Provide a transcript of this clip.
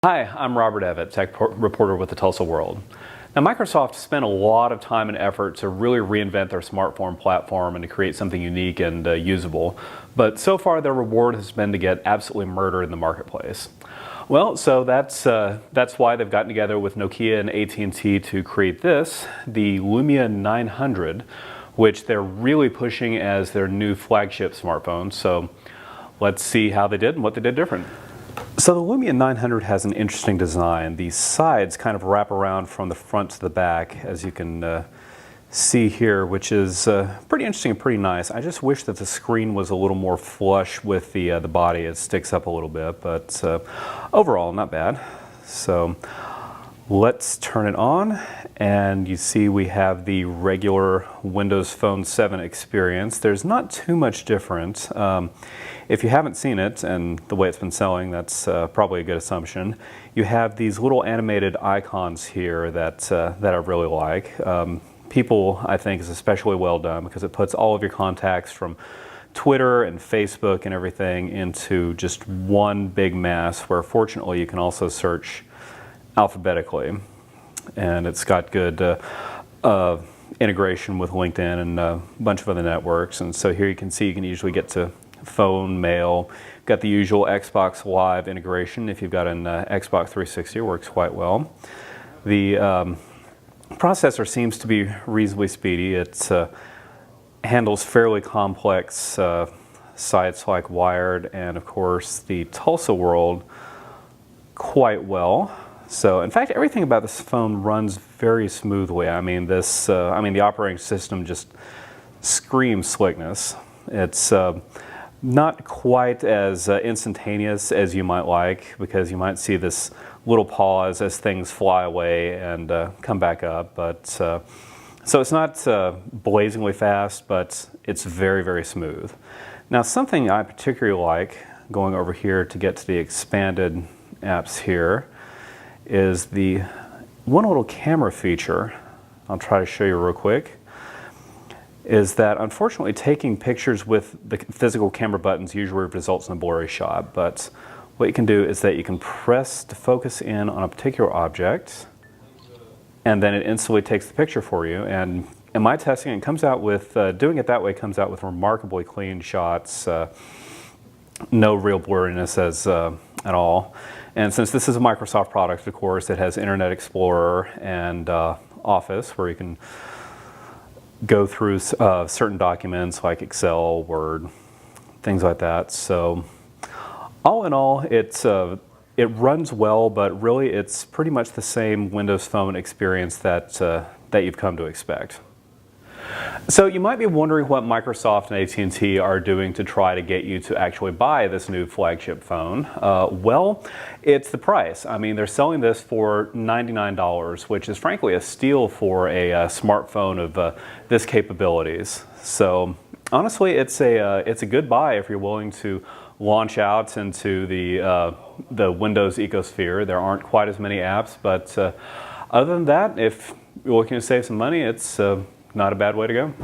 Hi, I'm Robert Evett, tech reporter with the Tulsa World. Now, Microsoft spent a lot of time and effort to really reinvent their smartphone platform and to create something unique and usable. But so far, their reward has been to get absolutely murdered in the marketplace. Well, so that's why they've gotten together with Nokia and AT&T to create this, the Lumia 900, which they're really pushing as their new flagship smartphone. So let's see how they did and what they did different. So the Lumia 900 has an interesting design. The sides kind of wrap around from the front to the back, as you can see here, which is pretty interesting and pretty nice. I just wish that the screen was a little more flush with the body. It sticks up a little bit, but overall, not bad. So let's turn it on, and you see we have the regular Windows Phone 7 experience. There's not too much different. If you haven't seen it, and the way it's been selling, that's probably a good assumption. You have these little animated icons here that I really like. People, I think, is especially well done because it puts all of your contacts from Twitter and Facebook and everything into just one big mass, where fortunately you can also search alphabetically. And it's got good integration with LinkedIn and a bunch of other networks. And so here you can see you can usually get to phone, mail. Got the usual Xbox Live integration. If you've got an Xbox 360, it works quite well. The processor seems to be reasonably speedy. It handles fairly complex sites like Wired and, of course, the Tulsa World quite well. So, in fact, everything about this phone runs very smoothly. I mean, the operating system just screams slickness. It's not quite as instantaneous as you might like, because you might see this little pause as things fly away and come back up. But so it's not blazingly fast, but it's very, very smooth. Now, something I particularly like, going over here to get to the expanded apps here, is the one little camera feature. I'll try to show you real quick. Is that unfortunately taking pictures with the physical camera buttons usually results in a blurry shot, but what you can do is that you can press to focus in on a particular object, and then it instantly takes the picture for you. And in my testing, it comes out with, doing it that way comes out with remarkably clean shots, no real blurriness at all. And since this is a Microsoft product, of course, it has Internet Explorer and Office, where you can go through certain documents like Excel, Word, things like that. So all in all, it runs well, but really it's pretty much the same Windows Phone experience that you've come to expect. So you might be wondering what Microsoft and AT&T are doing to try to get you to actually buy this new flagship phone. Well, it's the price. I mean, they're selling this for $99, which is frankly a steal for a smartphone of this capabilities. So honestly, it's a good buy if you're willing to launch out into the Windows ecosphere. There aren't quite as many apps, but other than that, if you're looking to save some money, it's not a bad way to go.